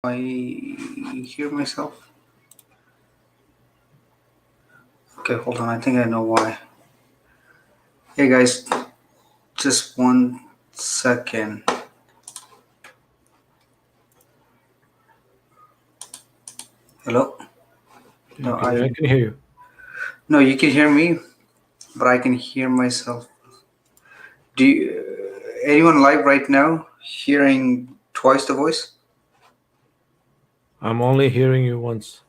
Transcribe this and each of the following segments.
I hear myself. Okay, hold on. I think I know why. Hey guys, just 1 second. Hello? No, I can hear you. No, you can hear me, but I can hear myself. Do you, anyone live right now hearing twice the voice? I'm only hearing you once.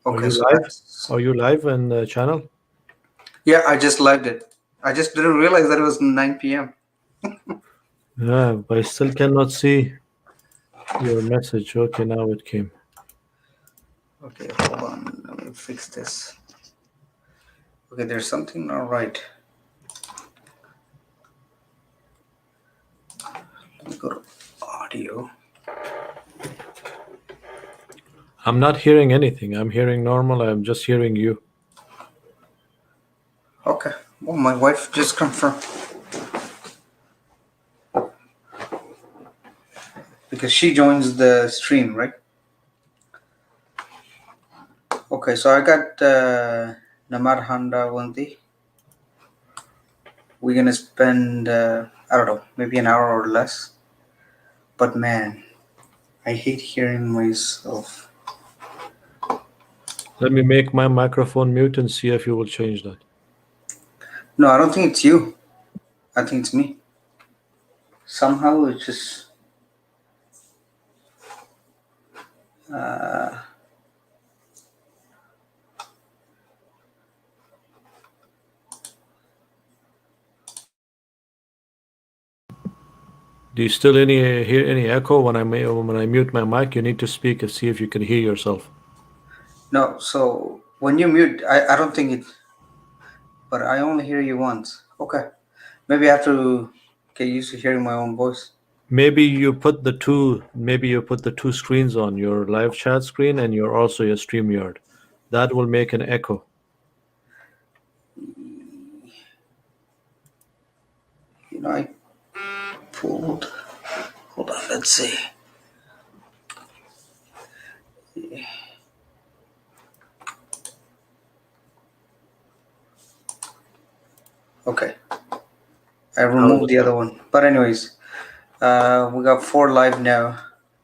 Are Okay, you so live? that's Are you live in the channel? yeah. I just lived it. I just didn't realize that it was 9 p.m. Yeah, but I still cannot see your message. Okay, now it came. Okay, hold on. Let me fix this. Okay, there's something not right. Let me go to audio. I'm not hearing anything. I'm hearing normal. I'm just hearing you. Okay. Well, my wife just confirmed because she joins the stream, right? Okay, so I got Namar Handa Wanti. We're gonna spend I don't know, maybe an hour or less. But man, I hate hearing myself. Let me make my microphone mute and see if you will change that. No, I don't think it's you. I think it's me. Somehow it's just. Uh, Do you still hear any echo when I mute my mic? You need to speak and see if you can hear yourself. no, so when you mute, I don't think it. But I only hear you once. Okay, maybe I have to get used to hearing my own voice. Maybe you put the two screens on your live chat screen and your StreamYard. That will make an echo. You know, I pulled. Hold on, let's see. Okay, I How is removed it the now? other one. But anyways, we got 4 live now.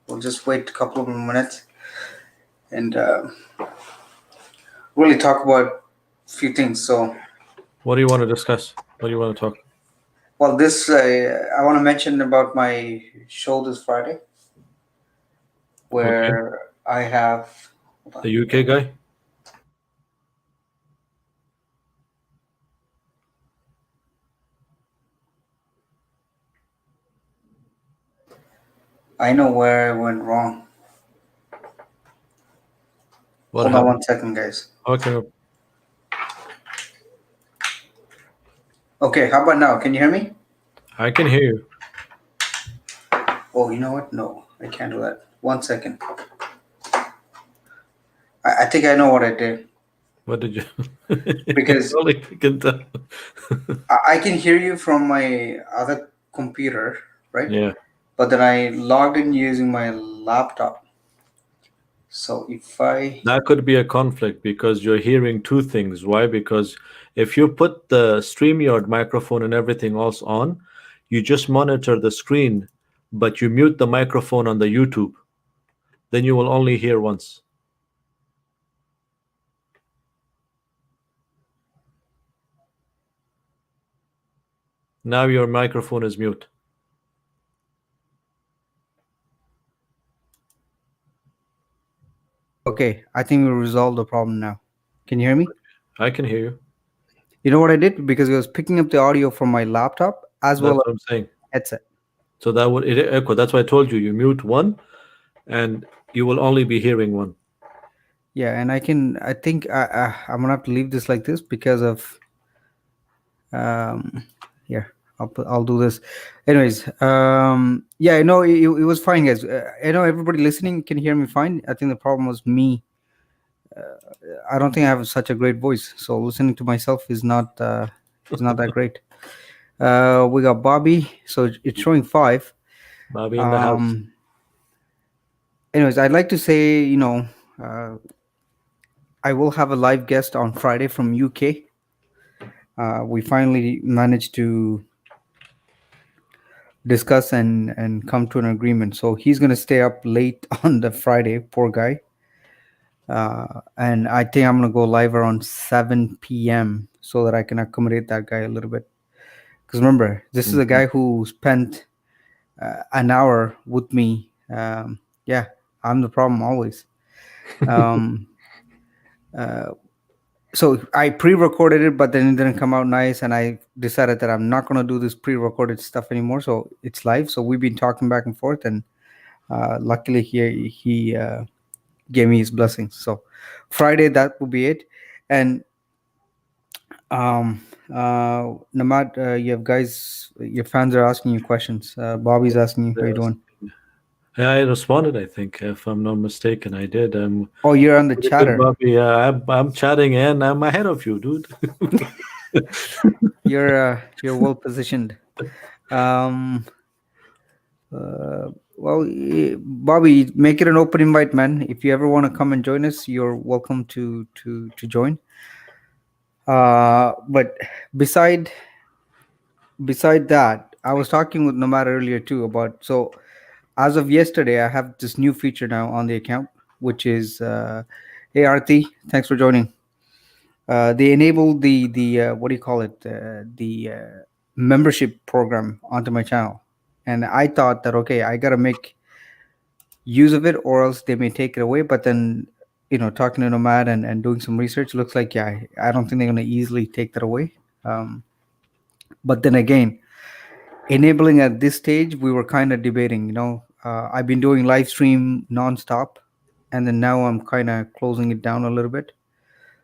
We'll just wait a couple of minutes and really talk about a few things. So, What do you want to discuss? What do you want to talk? well, this I want to mention about my show this Friday, Okay. where I have. Hold on, The UK guy? I know where I went wrong. What Hold on happened? 1 second, guys. Okay. Okay, how about now? Can you hear me? I can hear you. Oh, you know what? No, I can't do that. 1 second. I think I know what I did What did you? because Only you can tell. I can hear you from my other computer, right? Yeah. But then I logged in using my laptop. So if I. That could be a conflict because you're hearing two things. Why? Because if you put the StreamYard microphone and everything else on, you just monitor the screen, but you mute the microphone on the YouTube. Then you will only hear once. Now your microphone is mute. Okay, I think we resolved the problem now. Can you hear me? I can hear you. You know what I did? Because I was picking up the audio from my laptop as well That's as what I'm saying. headset. So that would it echo. That's why I told you you mute one, and you will only be hearing one. Yeah, and I think I'm gonna have to leave this like this because of here. I'll do this. Anyways, yeah, I know it was fine, guys. I know everybody listening can hear me fine. I think the problem was me. I don't think I have such a great voice, so listening to myself is not that great. We got Bobby, so it's showing 5. Bobby in the house. Um, Anyways, I'd like to say, uh, I will have a live guest on Friday from UK. We finally managed to discuss and come to an agreement. So he's going to stay up late on the Friday, poor guy. And I think I'm going to go live around 7 p.m. so that I can accommodate that guy a little bit. Because remember, this is a Mhm. guy who spent an hour with me. Yeah, I'm the problem always. Um, uh, so I pre-recorded it, but then it didn't come out nice, and I decided that I'm not going to do this pre-recorded stuff anymore. So it's live. So we've been talking back and forth, and luckily he gave me his blessings. So Friday that will be it, and Namad, you have guys, your fans are asking you questions. Bobby's asking you how you Yes. doing. Yeah, I responded, I think, if I'm not mistaken. I did. Oh, you're on the Pretty good, chatter. Bobby. I'm chatting and I'm ahead of you, dude. You're well positioned. Um, well, Bobby, make it an open invite, man. If you ever want to come and join us, you're welcome to join. But beside beside that, I was talking with Nomad earlier too about, so as of yesterday, I have this new feature now on the account, which is hey Arti, thanks for joining. They enabled the what do you call it, the membership program onto my channel, and I thought that okay, I gotta make use of it or else they may take it away. But then, talking to Nomad and doing some research, looks like yeah, I don't think they're gonna easily take that away. Um, but then again, enabling at this stage, we were kind of debating. I've been doing live stream nonstop, and then now I'm kind of closing it down a little bit.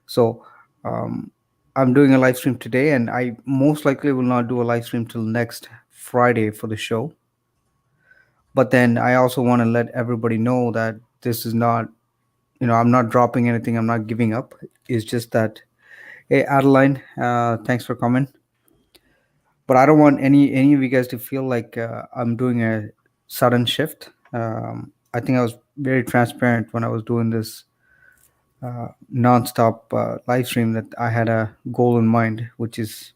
So um, I'm doing a live stream today, and I most likely will not do a live stream till next Friday for the show. But then I also want to let everybody know that this is not, I'm not dropping anything. I'm not giving up. It's just that, hey, Adeline, thanks for coming. But I don't want any of you guys to feel like I'm doing a sudden shift. I think I was very transparent when I was doing this nonstop live stream that I had a goal in mind, which is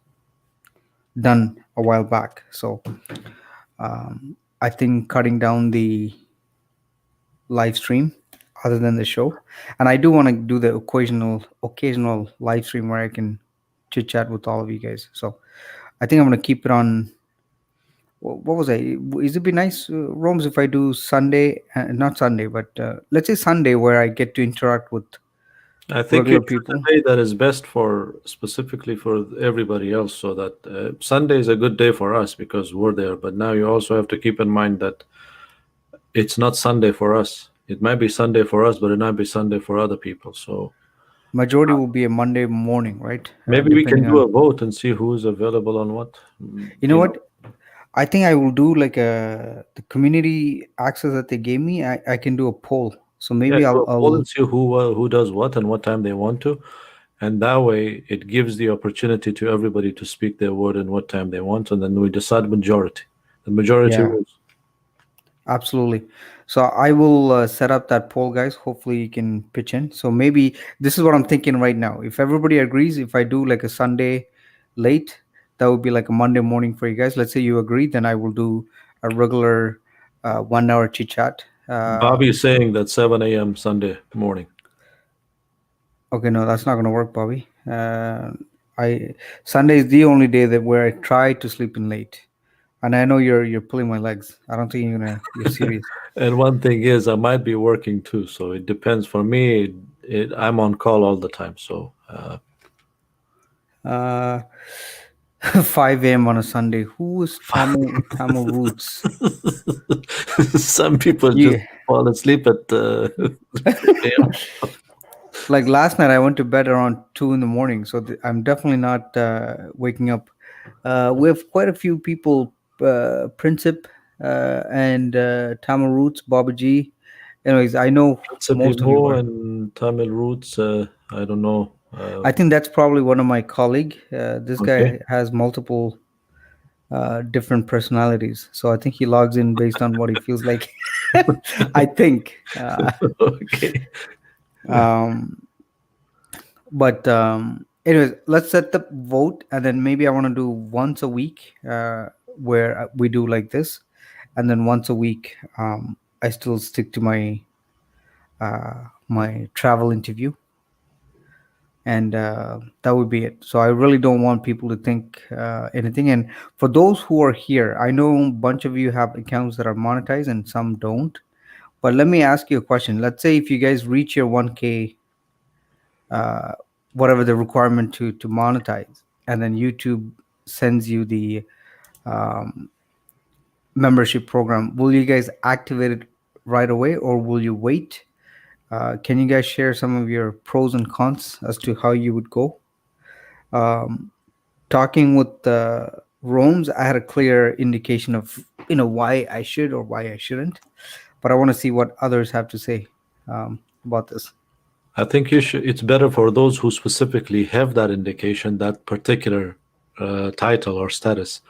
done a while back. So I think cutting down the live stream other than the show, and I do want to do the occasional live stream where I can chit chat with all of you guys. So I think I'm going to keep it on. What was I? Is it be nice, Rome's, if I do Sunday, not Sunday, but let's say Sunday, where I get to interact with I think you regular choose people. a day that is best for specifically for everybody else, so that Sunday is a good day for us because we're there. But now you also have to keep in mind that it's not Sunday for us. It might be Sunday for us, but it might be Sunday for other people. So Majority will be a Monday morning, right? maybe we can Depending do on, a vote and see who's available on what. you know what, I think I will do like the community access that they gave me. I can do a poll, so Yeah, maybe do I'll a poll I'll and see who does what and what time they want to, and that way it gives the opportunity to everybody to speak their word and what time they want, and then we decide majority. The majority yeah. rules. Absolutely. So I will set up that poll, guys. Hopefully, you can pitch in. So maybe this is what I'm thinking right now. If everybody agrees, if I do like a Sunday late, that would be like a Monday morning for you guys. Let's say you agree, then I will do a regular 1 hour chit chat. Bobby is saying that 7 a.m. Sunday morning. Okay, no, that's not going to work, Bobby. I Sunday is the only day that where I try to sleep in late, and I know you're pulling my legs. I don't think you're serious. And one thing is, I might be working too, so it depends. For me, I'm on call all the time, so Uh, 5 a.m. on a Sunday. Who is Tamil Roots? some people just Yeah. fall asleep at 3 a.m. Like last night, I went to bed around 2 in the morning, so I'm definitely not waking up. We have quite a few people, Princip and Tamil Roots, Baba G. Anyways, I know most of you Mo are. and Tamil roots. I don't know. I think that's probably one of my colleague. This Okay. guy has multiple different personalities, so I think he logs in based on what he feels like. I think. Okay. Um, but anyways, let's set the vote, and then maybe I want to do once a week, where we do like this, and then once a week, I still stick to my travel interview, and that would be it. So I really don't want people to think anything. And for those who are here, I know a bunch of you have accounts that are monetized and some don't. But let me ask you a question. Let's say if you guys reach your 1K, uh, whatever the requirement to monetize, and then YouTube sends you the um, membership program, will you guys activate it right away, or will you wait? Can you guys share some of your pros and cons as to how you would go? Um, Talking with Rome's, I had a clear indication of why I should or why I shouldn't, but I want to see what others have to say about this. I think you should. It's better for those who specifically have that indication, that particular title or status,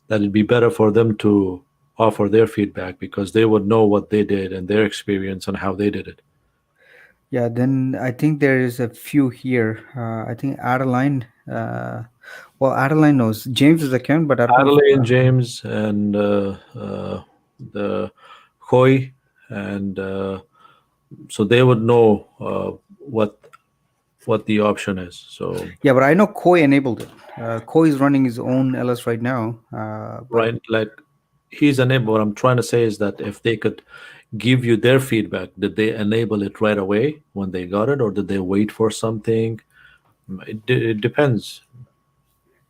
that it'd be better for them to offer their feedback because they would know what they did and their experience and how they did it. Yeah, then I think there is a few here. I think Adeline. Well, Adeline knows James's account, but I don't know if. Adelaide and James and the Khoi, and so they would know what the option is. So Yeah, but I know Koi enabled it. Koi is running his own LS right now. But right, like he's enable. What I'm trying to say is that if they could give you their feedback, did they enable it right away when they got it, or did they wait for something? It depends.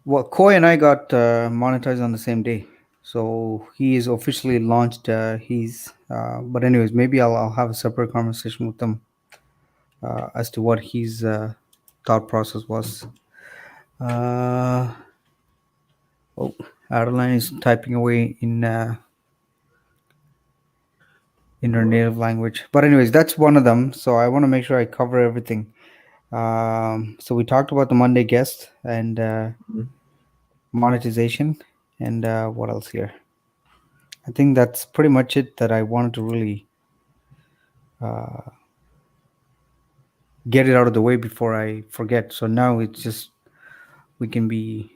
well, Koi and I got monetized on the same day, so he is officially launched. He's. But anyways, maybe I'll have a separate conversation with them as to what his thought process was. Uh, oh, Adeline is typing away in her native language. But anyways, that's one of them. So I want to make sure I cover everything. So we talked about the Monday guest and monetization, and what else here? I think that's pretty much it that I wanted to really uh, get it out of the way before I forget. So now it's just we can be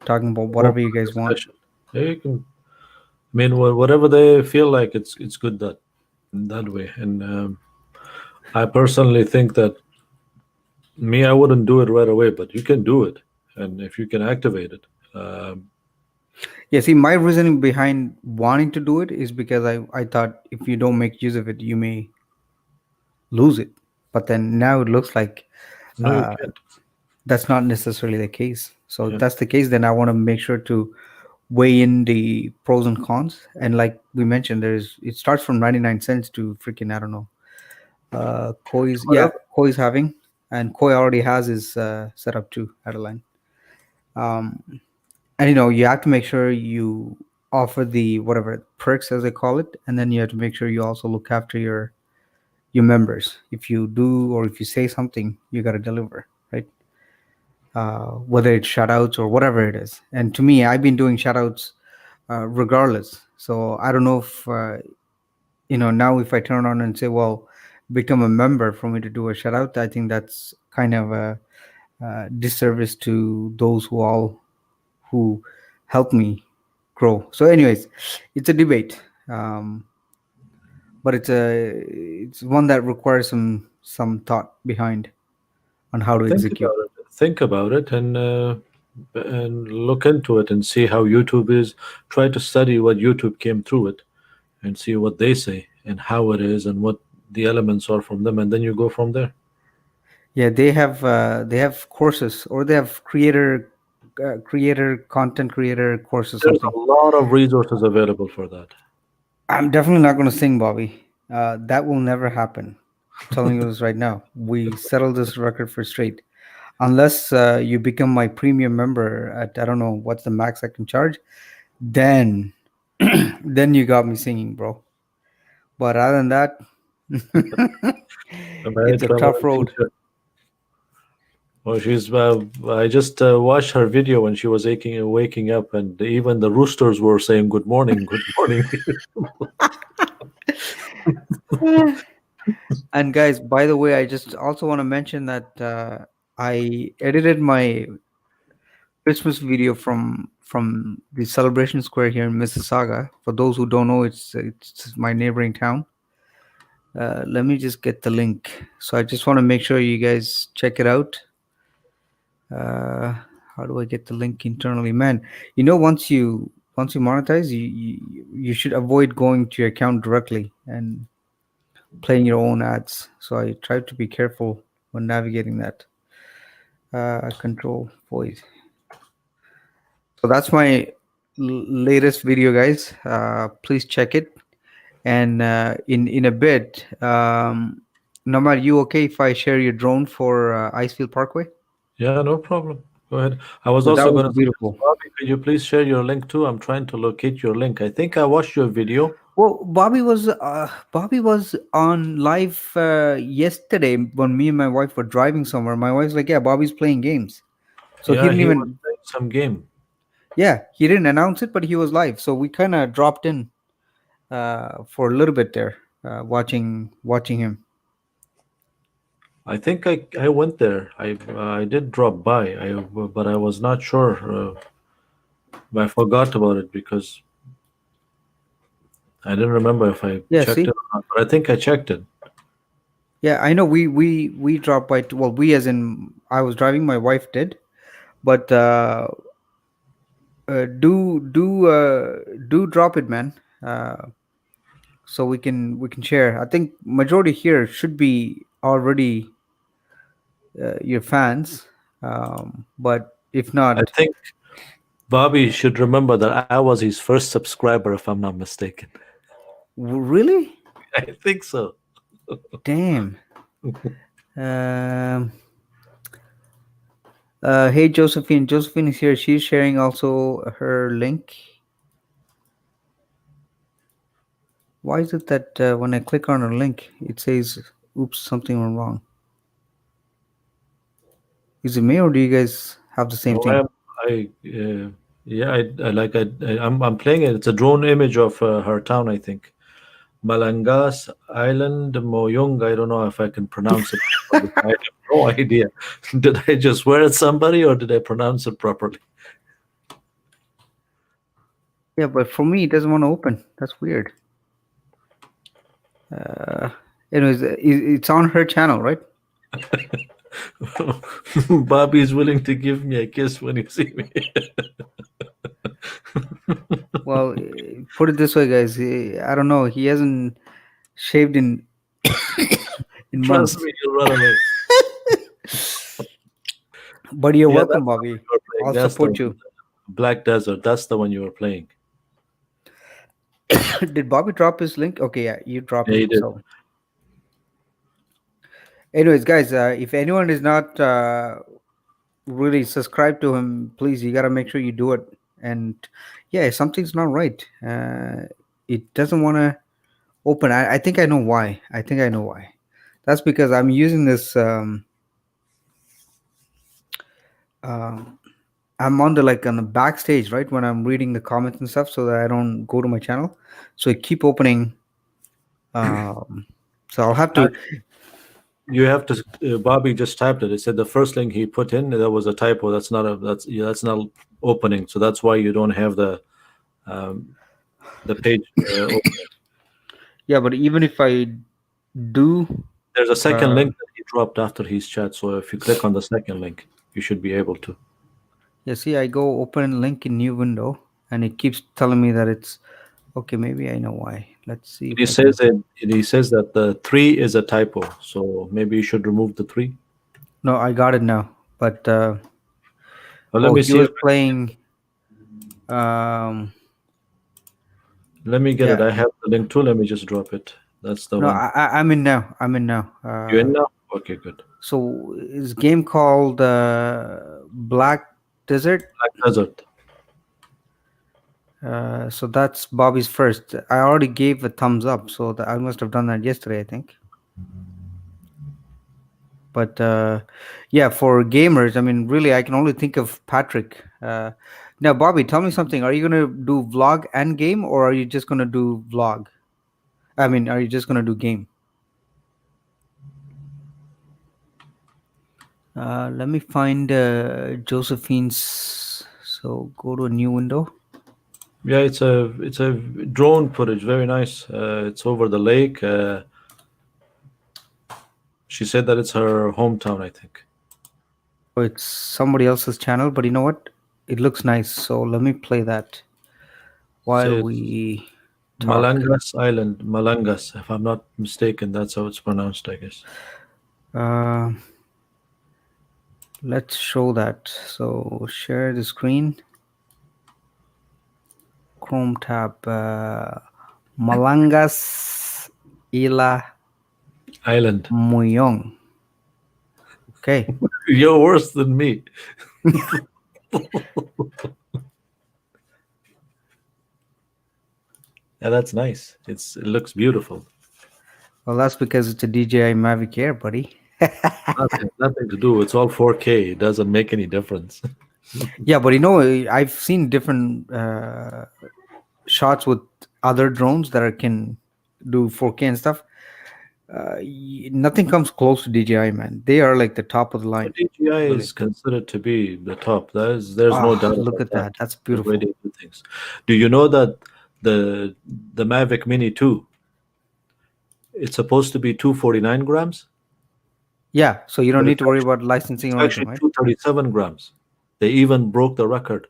talking about Open whatever you guys want. discussion. Yeah, you can. I mean, whatever they feel like, it's good that that way. And I personally think that me, I wouldn't do it right away, but you can do it, and if you can activate it, Yeah, see, my reasoning behind wanting to do it is because I thought if you don't make use of it, you may lose it. But then now it looks like no, you uh, can't. that's not necessarily the case. So if Yeah, that's the case, then I want to make sure to weigh in the pros and cons. And like we mentioned, there's it starts from 99 cents to freaking I don't know. Koi's yeah, whatever. Koi's having, and Koi already has his setup too, Adeline. Um, and you have to make sure you offer the whatever perks as they call it, and then you have to make sure you also look after your members. If you do or if you say something, you got to deliver, right? Whether it's shoutouts or whatever it is. And to me, I've been doing shoutouts regardless. So I don't know if now if I turn on and say, well, become a member for me to do a shoutout, I think that's kind of a disservice to those who help me grow. So, anyways, it's a debate, but it's one that requires some thought behind on how to Think execute. about it. Think about it, and look into it and see how YouTube is. Try to study what YouTube came through it, and see what they say and how it is and what the elements are from them, and then you go from there. Yeah, they have courses, or they have creator content creator course or There's something. a lot of resources available for that. I'm definitely not going to sing, Bobby. That will never happen. I'm telling you this right now. We settled this record for straight. Unless you become my premium member at I don't know what's the max I can charge, then then you got me singing, bro. But other than that, A married it's a tough traveling road. teacher. Well, she's. I just watched her video when she was waking up, and even the roosters were saying "Good morning, good morning." And guys, by the way, I just also want to mention that I edited my Christmas video from the Celebration Square here in Mississauga. For those who don't know, it's my neighboring town. Let me just get the link. So I just want to make sure you guys check it out. Uh, how do I get the link internally, man? Once you monetize, you should avoid going to your account directly and playing your own ads. So I try to be careful when navigating that. Control void. So that's my latest video, guys. Please check it. And in a bit, Nomad, you okay if I share your drone for Icefield Parkway? Yeah, no problem. Go ahead. I was That also was going to suggest, beautiful. Bobby, could you please share your link too? I'm trying to locate your link. I think I watched your video. Well, Bobby was on live yesterday when me and my wife were driving somewhere. My wife's like, "Yeah, Bobby's playing games." So he Yeah, didn't he was even, playing some game. yeah, he didn't announce it, but he was live. So we kind of dropped in for a little bit there, watching him. I think I went there. I did drop by. But I was not sure. I forgot about it because I didn't remember if I Yeah, checked it see, or not. But I think I checked it. yeah, I know we dropped by. Well, we as in I was driving, my wife did, but do drop it, man. So we can share. I think majority here should be already your fans, but if I not, think Bobby should remember that I was his first subscriber, if I'm not mistaken. really, I think so. damn. Um, hey, Josephine. Josephine is here. She's sharing also her link. Why is it that when I click on her link, it says, "Oops, something went wrong"? Is it me, or do you guys have the same No, thing? yeah, I'm playing it. It's a drone image of her town, I think. Malangas Island Moyung. I don't know if I can pronounce it properly. I have no idea. Did I just swear at somebody or did I pronounce it properly? Yeah, but for me, it doesn't want to open. That's weird. Uh, anyways, it's on her channel, right? Bobby is willing to give me a kiss when you see me. Well, put it this way, guys. I don't know. He hasn't shaved in Trust months. me, you'll run away. But you're Yeah, welcome, that's the one Bobby. you were playing. I'll That's the support one. you. Black Desert. That's the one you were playing. Did Bobby drop his link? Okay, yeah, you dropped Yeah, it. he did. So, anyways, guys, if anyone is not really subscribed to him, please, you gotta make sure you do it. And yeah, something's not right. It doesn't want to open. I think I know why. I think I know why. That's because I'm using this. Um, I'm on the like on the backstage, right? When I'm reading the comments and stuff, so that I don't go to my channel. So I keep opening. Um, so I'll have to. You have to. Bobby just typed it. It said the first link he put in that was a typo. That's not a. That's yeah, that's not opening. So that's why you don't have um, the page opening. Yeah, but even if I do, There's a second uh, link that he dropped after his chat. So if you click on the second link, you should be able to. yeah, see, I go open link in new window, and it keeps telling me that it's okay. Maybe I know why. Let's see if He I can. says it. He says that the three is a typo. So maybe you should remove the three. No, I got it now. But Let oh, me he see was if playing. Um, let me get it. yeah, I have the link too. Let me just drop it. That's the no, one. I'm in now. I'm in now. You in now? Okay, good. So his game called Black Desert. Black Desert. So that's Bobby's first. I already gave a thumbs up, so I must have done that yesterday, I think. But yeah, for gamers, I mean, really, I can only think of Patrick. Now, Bobby, tell me something. Are you gonna do vlog and game, or are you just gonna do vlog? I mean, are you just gonna do game? Let me find Josephine's. So go to a new window. Yeah, it's a drone footage. Very nice. It's over the lake. She said that it's her hometown, I think. Oh, it's somebody else's channel, but you know what? It looks nice. So let me play that while Say it's we talk. Malangas Island, Malangas, if I'm not mistaken. That's how it's pronounced, I guess. Uh, let's show that. So share the screen. Chrome tab. Malangas Ila Island. Muyong. Okay. You're worse than me. Yeah, that's nice. It looks beautiful. Well, that's because it's a DJI Mavic Air, buddy. Nothing to do. It's all 4K. It doesn't make any difference. Yeah, but you know, I've seen different shots with other drones that can do 4K and stuff. Nothing comes close to DJI, man. They are like the top of the But line, DJI really. is considered to be the top. There's no Ah, doubt look about at that. that. That's The way beautiful. they do things. Do you know that the the Mavic Mini 2, it's supposed to be 249 grams, Yeah, so you don't but need to worry about licensing it's or anything, actually right? 237 grams. They even broke the record.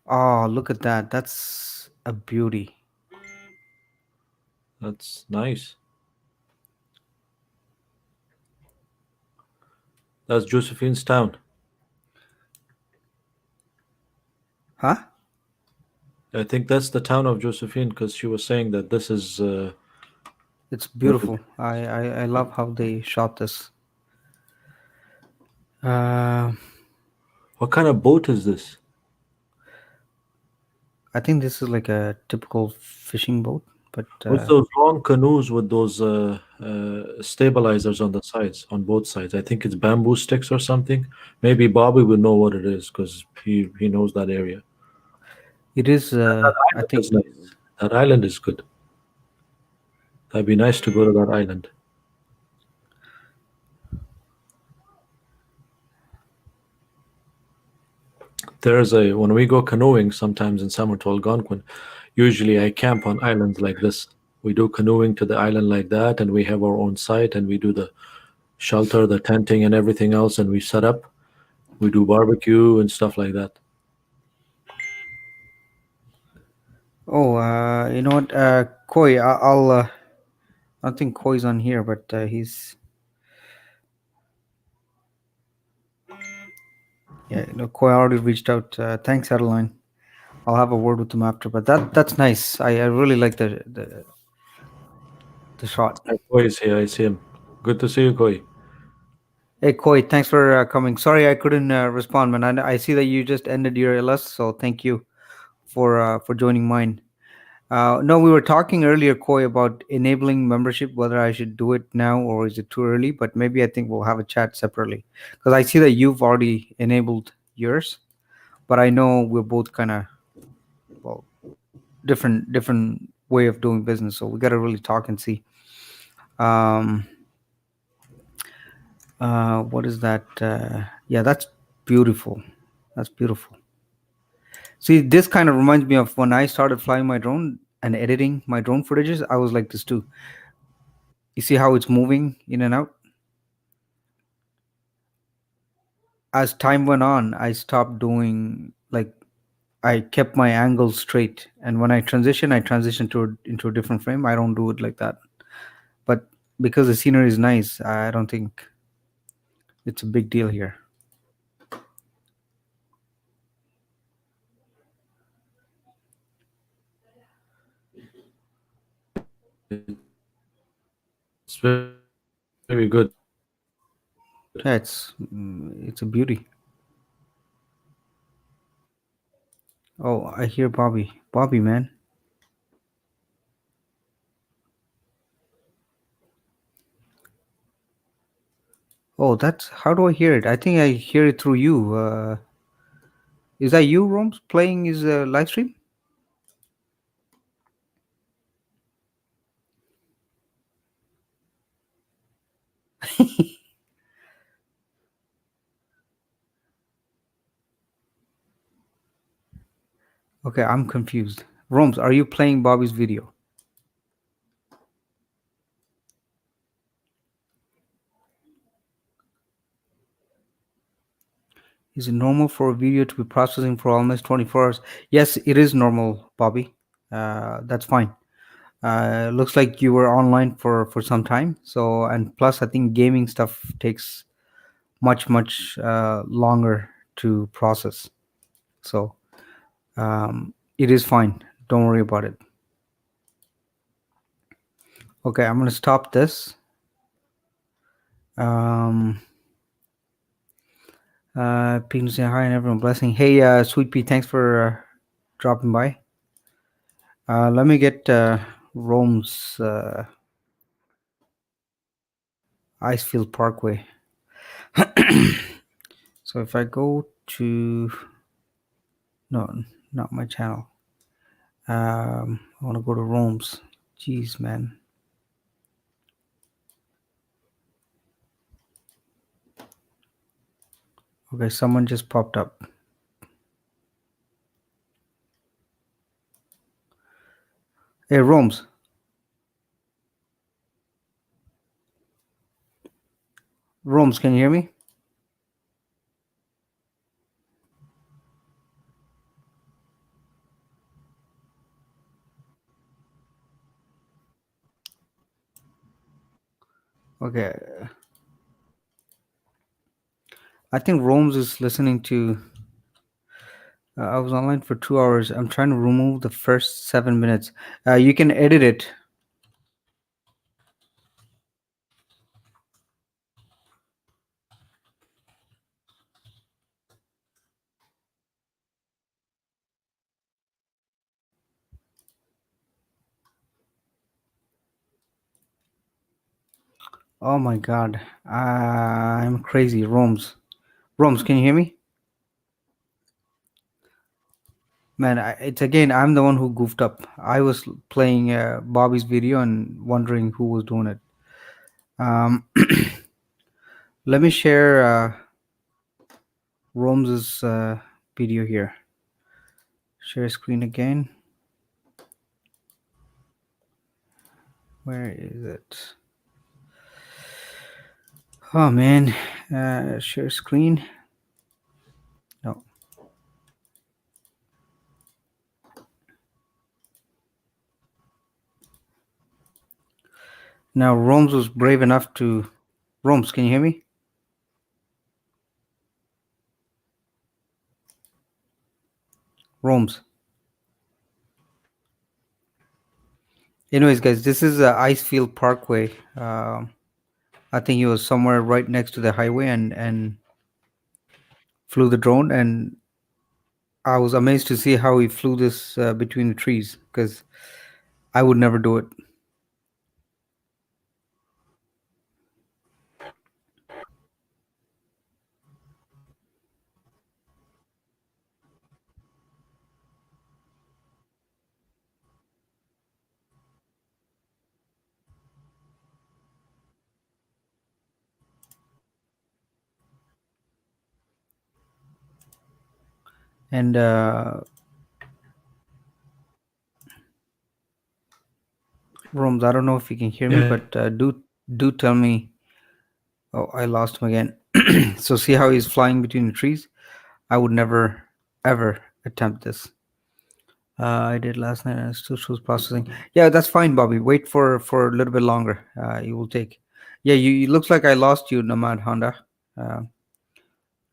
Oh, look at that. That's a beauty. That's nice. That's Josephine's town. Huh? I think that's the town of Josephine because she was saying that this is It's what is beautiful. I love how they shot this. Uh, what kind of boat is this? I think this is like a typical fishing boat, but What's those long canoes with those stabilizers on the sides, on both sides? I think it's bamboo sticks or something. Maybe Bobby would know what it is because he knows that area. it is. That I island think. is nice. That island is good. That'd be nice to go to that island. There's a when we go canoeing sometimes in summer to Algonquin. Usually I camp on islands like this. We do canoeing to the island like that, and we have our own site, and we do the shelter, the tenting, and everything else, and we set up. We do barbecue and stuff like that. Oh, you know what? Koi. I'll. I don't think Koi's on here, but he's. Yeah, you know, Koi already reached out. Thanks, Adeline. I'll have a word with him after. But that's nice. I really like the shot. Koi is here. I see him. Good to see you, Koi. Hey, Koi, thanks for coming. Sorry I couldn't respond, man. I see that you just ended your LS, so thank you for joining mine. No, we were talking earlier, Koi, about enabling membership, whether I should do it now or is it too early. But maybe I think we'll have a chat separately because I see that you've already enabled yours, but I know we're both kind of well different way of doing business, so we got to really talk and see. Um, what is that? Yeah, that's beautiful. That's beautiful. See, this kind of reminds me of when I started flying my drone and editing my drone footages. I was like this too. You see how it's moving in and out? As time went on, I stopped doing like I kept my angle straight. And when I transition into a different frame. I don't do it like that. But because the scenery is nice, I don't think it's a big deal here. It's very good. Yeah, it's a beauty. Oh, I hear Bobby. Bobby, man. Oh, that's how do I hear it? I think I hear it through you. Is that you, Roms, playing his live stream? Okay, I'm confused. Roms, are you playing Bobby's video? Is it normal for a video to be processing for almost 24 hours? Yes, it is normal, Bobby. That's fine. Looks like you were online for some time. So, and plus, I think gaming stuff takes much longer to process. So, it is fine. Don't worry about it. Okay, I'm gonna stop this. Um, People say hi and everyone blessing. Hey, Sweet Pea, thanks for dropping by. Let me get Rome's Icefield Parkway. So if I go to no, not my channel. I want to go to Rome's. Jeez, man. Okay, someone just popped up. Hey, Rome's. Rome's, can you hear me? Okay. I think Rome's is listening to. I was online for 2 hours. I'm trying to remove the first 7 minutes. You can edit it. Oh my god. I'm crazy. Rome's, can you hear me? Man, it's again, I'm the one who goofed up. I was playing Bobby's video and wondering who was doing it. Um, let me share Rome's video here. Share screen again. Where is it? Oh man, share screen. No. Now Rome's was brave enough to. Rome's, can you hear me? Rome's. Anyways, guys, this is Icefield Parkway. I think he was somewhere right next to the highway and flew the drone, and I was amazed to see how he flew this between the trees because I would never do it. And Rome's, I don't know if you can hear me, Yeah. but do tell me. Oh, I lost him again. So see how he's flying between the trees? I would never ever attempt this. I did last night and it still shows processing. Yeah, that's fine, Bobby. Wait for a little bit longer. It will take. Yeah, you it looks like I lost you, Namad Honda.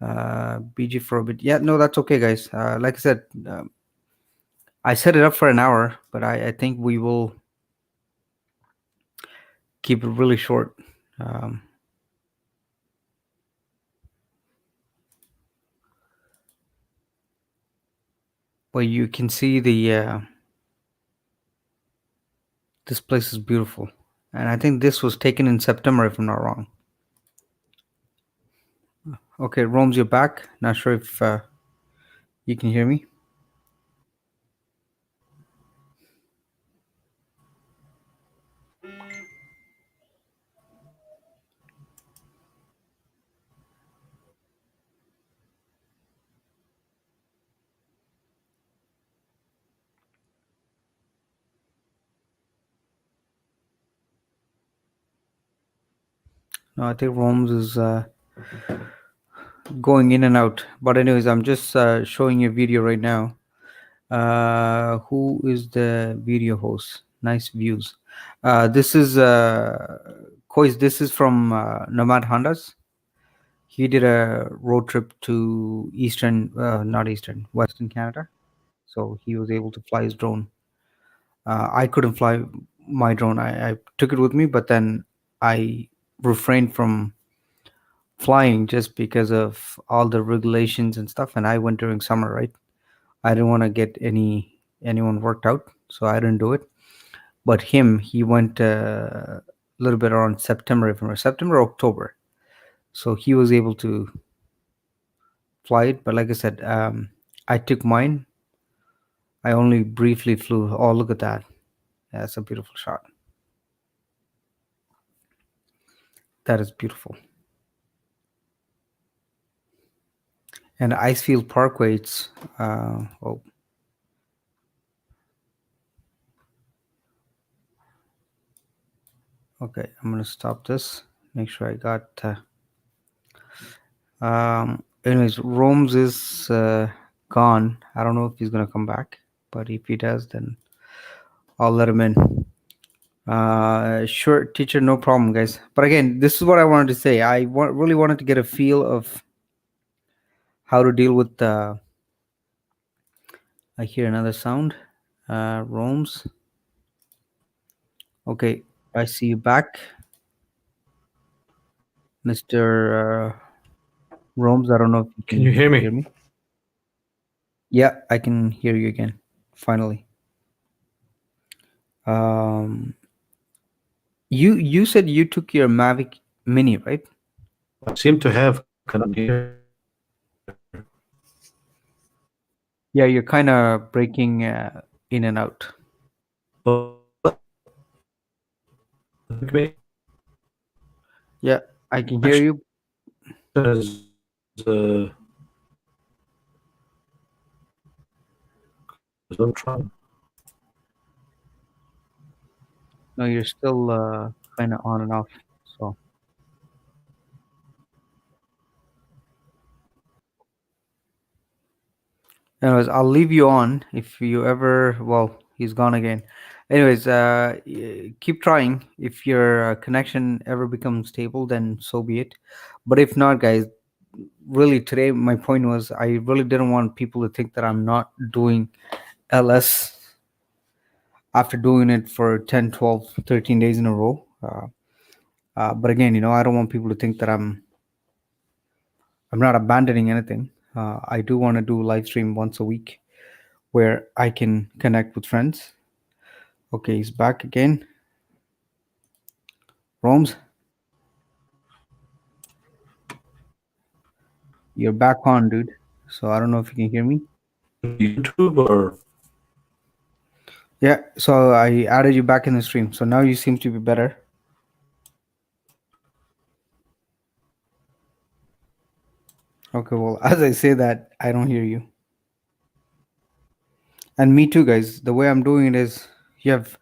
Uh, BG for a bit. Yeah, no, that's okay, guys. Like I said, I set it up for an hour, but I think we will keep it really short. Um, but you can see the this place is beautiful, and I think this was taken in September, if I'm not wrong. Okay, Rome's, you're back. Not sure if you can hear me. No, I think Rome's is going in and out. But anyways, I'm just showing you a video right now. Who is the video host? Nice views. This is Kois. This is from Nomad Hondas. He did a road trip to eastern, not eastern, western Canada. So he was able to fly his drone. I couldn't fly my drone. I took it with me, but then I refrained from flying just because of all the regulations and stuff. And I went during summer, right? I didn't want to get anyone worked out, so I didn't do it. But him, he went a little bit around September, if I remember, September, October. So he was able to fly it. But like I said, I took mine. I only briefly flew. Oh, look at that! That's a beautiful shot. That is beautiful. And Icefield Parkway, it's oh, okay. I'm gonna stop this. Make sure I got. Anyways, Rome's is gone. I don't know if he's gonna come back, but if he does, then I'll let him in. Sure, teacher, no problem, guys. But again, this is what I wanted to say. Really wanted to get a feel of how to deal with. I hear another sound. Rome's. Okay, I see you back, Mister Rome's. I don't know if you Can you can hear hear me? me. Yeah, I can hear you again. Finally. Um, you said you took your Mavic Mini, right? I seem to have connection here. Yeah, you're kind of breaking in and out. But me, Yeah, I can hear connection you. is I'm trying. No, you're still kind of on and off. So, anyways, I'll leave you on if you ever. Well, he's gone again. Anyways, keep trying. If your connection ever becomes stable, then so be it. But if not, guys, really today my point was I really didn't want people to think that I'm not doing LS after doing it for 10, 12, 13 days in a row. But again, I don't want people to think that I'm not abandoning anything. I do want to do live stream once a week where I can connect with friends. Okay, he's back again. Rome's, you're back on, dude. So I don't know if you can hear me. YouTube or Yeah, so I added you back in the stream. So now you seem to be better. Okay, well, as I say that, I don't hear you. And me too, guys. The way I'm doing it is you have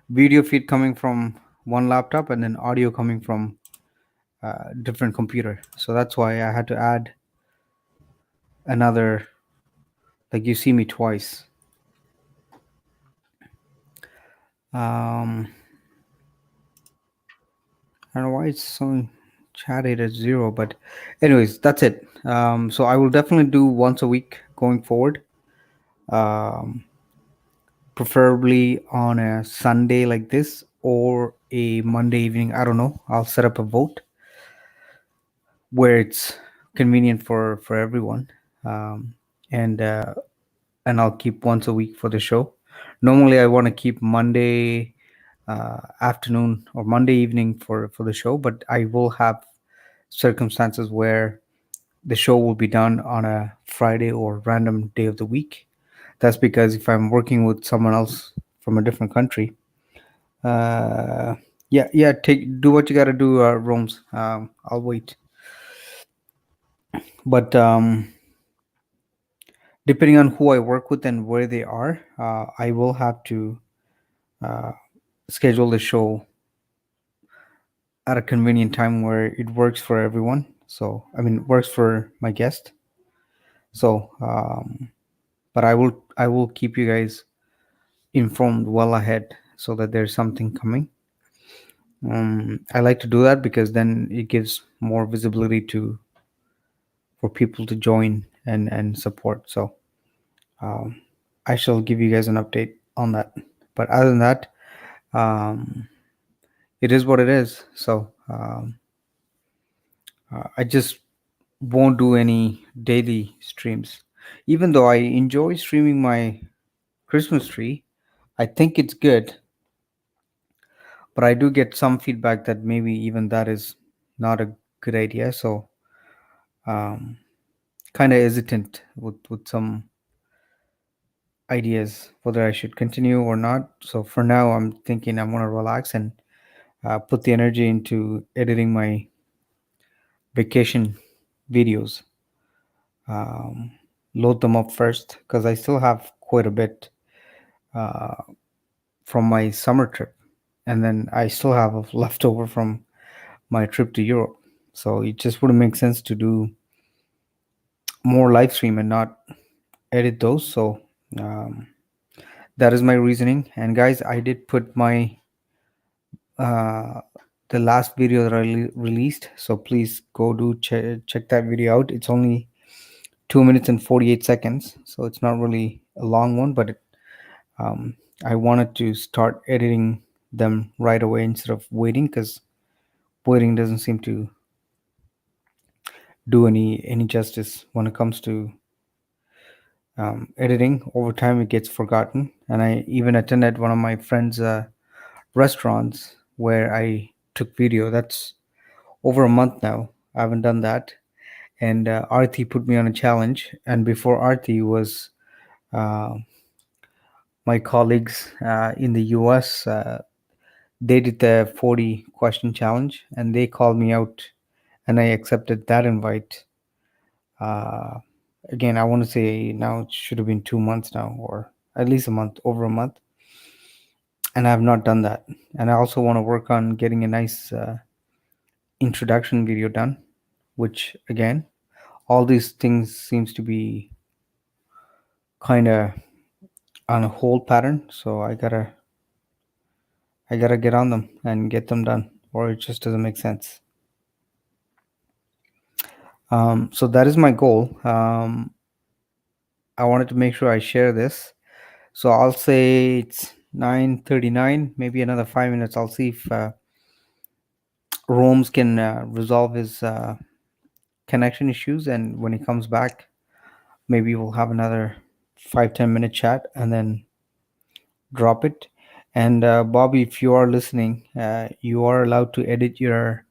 video feed coming from one laptop and then audio coming from different computer. So that's why I had to add another, like you see me twice. I don't know why it's showing chat rate at 0, but anyways, that's it. So I will definitely do once a week going forward. Um, Preferably on a Sunday like this or a Monday evening. I don't know. I'll set up a vote where it's convenient for everyone, um, and uh, and I'll keep once a week for the show. Normally, I want to keep Monday afternoon or Monday evening for the show, but I will have circumstances where the show will be done on a Friday or random day of the week. That's because if I'm working with someone else from a different country, uh, yeah, take do what you got to do, Rome's. I'll wait, but depending on who I work with and where they are, I will have to uh, schedule the show at a convenient time where it works for everyone. So I mean, works for my guest. So, but I will keep you guys informed well ahead so that there's something coming. I like to do that because then it gives more visibility to for people to join and support. So um, I shall give you guys an update on that. But other than that, um, it is what it is. So I just won't do any daily streams, even though I enjoy streaming my Christmas tree. I think it's good, but I do get some feedback that maybe even that is not a good idea. So um, kind of hesitant with some ideas whether I should continue or not. So for now, I'm thinking I'm gonna relax and put the energy into editing my vacation videos. Um, Load them up first because I still have quite a bit uh, from my summer trip, and then I still have a leftover from my trip to Europe. So it just wouldn't make sense to do more live stream and not edit those. So um, that is my reasoning. And guys, I did put my uh, the last video that I released. So please go do check that video out. It's only 2 minutes and 48 seconds, so it's not really a long one. But um, I wanted to start editing them right away instead of waiting because waiting doesn't seem to do any justice when it comes to editing. Over time, it gets forgotten. And I even attended one of my friends' restaurants where I took video. That's over a month now. I haven't done that. And Arti put me on a challenge. And before Arti was uh, my colleagues in the US. They did the 40 question challenge and they called me out, and I accepted that invite. Uh, Again, I want to say now it should have been 2 months now, or at least a month, over a month. And I have not done that. And I also want to work on getting a nice introduction video done, which again, all these things seems to be kind of on a hold pattern. So I gotta get on them and get them done, or it just doesn't make sense. So that is my goal. I wanted to make sure I share this. So I'll say it's 9:39, maybe another 5 minutes. I'll see if Rome's can resolve his connection issues, and when he comes back, maybe we'll have another 5-10 minute chat and then drop it. And Bobby, if you are listening, you are allowed to edit your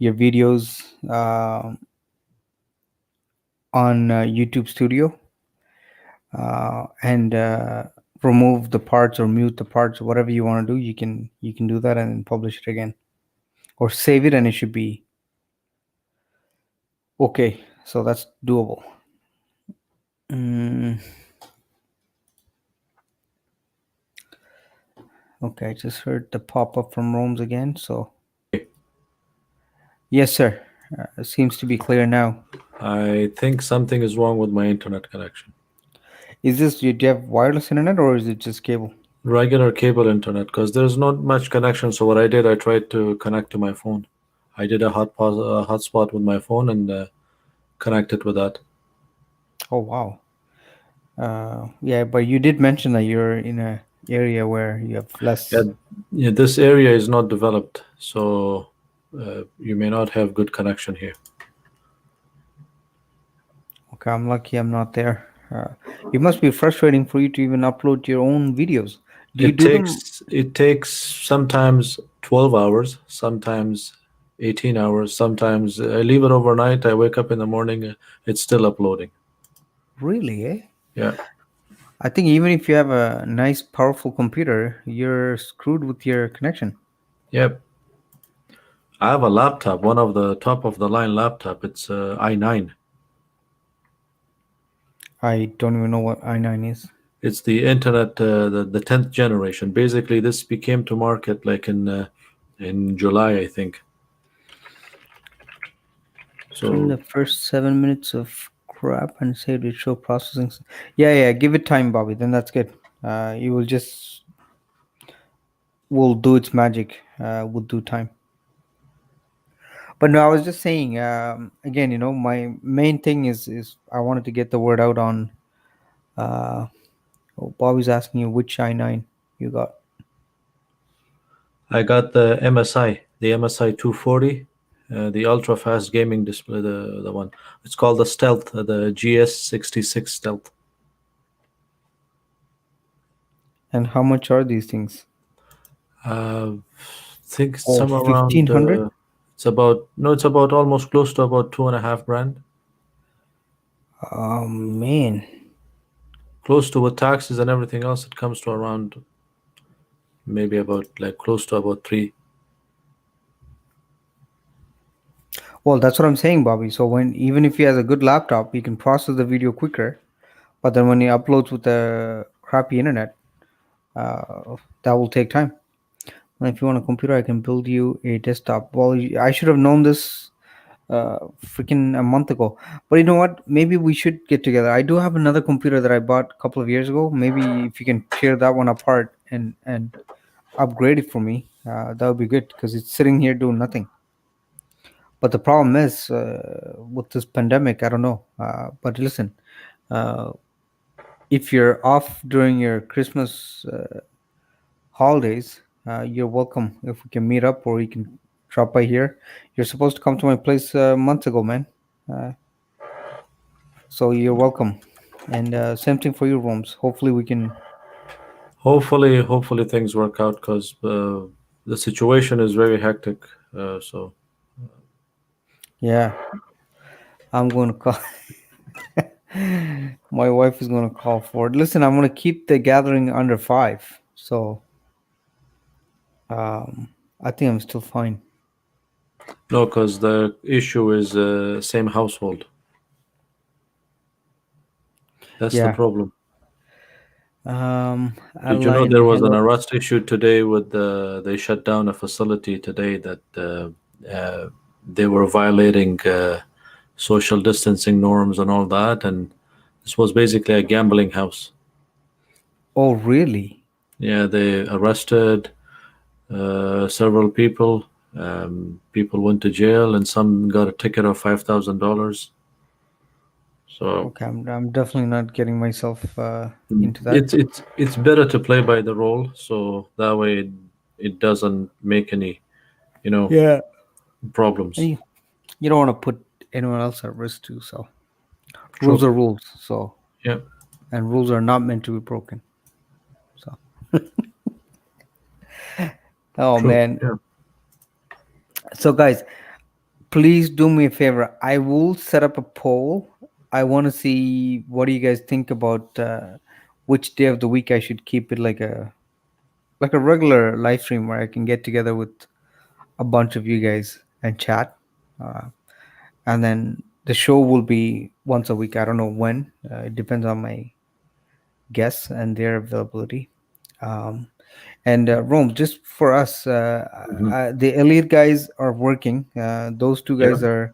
videos on YouTube Studio and remove the parts or mute the parts, whatever you want to do. You can do that and then publish it again, or save it, and it should be okay. So that's doable. Mm, okay, I just heard the pop up from Rome's again. So yes, sir. It seems to be clear now. I think something is wrong with my internet connection. Is this, do you have wireless internet or is it just cable? Regular cable internet, because there's not much connection. So what I did, I tried to connect to my phone. I did a hotspot with my phone and connected with that. Oh wow. Yeah, but you did mention that you're in a area where you have Yeah, less. yeah, this area is not developed, so you may not have good connection here. Okay, I'm lucky I'm not there. It must be frustrating for you to even upload your own videos. Do you It do them? takes sometimes 12 hours, sometimes 18 hours, sometimes I leave it overnight. I wake up in the morning, it's still uploading. Really, eh? Yeah. I think even if you have a nice, powerful computer, you're screwed with your connection. Yep. I have a laptop, one of the top of the line laptop. It's i9. I don't even know what i9 is. It's the internet, the 10th generation. Basically, this became to market like in July, I think. Trim So the first 7 minutes of crap and save it. Show processing. Yeah, yeah. Give it time, Bobby. Then that's good. You will just will do its magic. Will do time. But no, I was just saying. Again, my main thing is I wanted to get the word out on. Uh, oh, Bobby's asking you which i9 you got. I got the MSI 240, the ultra fast gaming display, the one. It's called the Stealth, the GS66 Stealth. And how much are these things? Think Oh, somewhere around. 1,500. It's about no, it's about almost close to about 2.5 grand. Oh man. Close to with taxes and everything else, it comes to around maybe about like close to about three. Well, that's what I'm saying, Bobby. So when even if he has a good laptop, he can process the video quicker. But then when he uploads with the crappy internet, that will take time. And if you want a computer, I can build you a desktop. Well, I should have known this freaking a month ago. But you know what? Maybe we should get together. I do have another computer that I bought a couple of years ago. Maybe if you can tear that one apart and upgrade it for me, that would be good because it's sitting here doing nothing. But the problem is with this pandemic, I don't know. But listen, uh, if you're off during your Christmas holidays, you're welcome. If we can meet up or you can drop by here. You're supposed to come to my place months ago, man. Uh, so you're welcome. And same thing for your rooms. Hopefully we can. Hopefully things work out because the situation is very hectic. So Yeah, I'm going to call. My wife is going to call for it. Listen, I'm going to keep the gathering under 5. So I think I'm still fine. no, because the issue is same household. That's the Yeah. problem. Did you know Adeline, there was an hello. arrest issue today with they shut down a facility today that they were violating social distancing norms and all that, and this was basically a gambling house. Oh, really? Yeah, they arrested several people. People went to jail, and some got a ticket of $5,000. So Okay, I'm definitely not getting myself into that. it's better to play by the role, so that way it doesn't make any you know Yeah. And problems. you don't want to put anyone else at risk too. So rules True. are rules. So Yeah. and rules are not meant to be broken. So oh True. man. Yeah. So guys, please do me a favor. I will set up a poll. I want to see what do you guys think about which day of the week I should keep it like a regular live stream where I can get together with a bunch of you guys and chat. Uh, and then the show will be once a week. I don't know when. It depends on my guests and their availability. Um, and Rome, just for us, Mhm. the elite guys are working. Those two Yeah. guys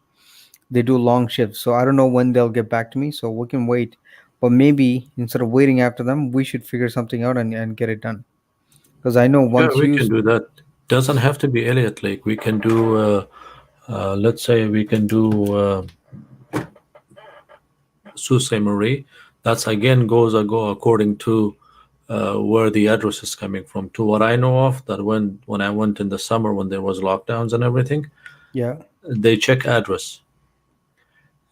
they do long shifts, so I don't know when they'll get back to me. So we can wait, but maybe instead of waiting after them, we should figure something out and get it done. Because I know Yeah, once we you, can do that. Doesn't have to be Elliot Lake. We can do. Let's say we can do Sault Ste. Marie. That's again goes a go according to where the address is coming from. To what I know of, that when I went in the summer when there was lockdowns and everything, yeah, they check address.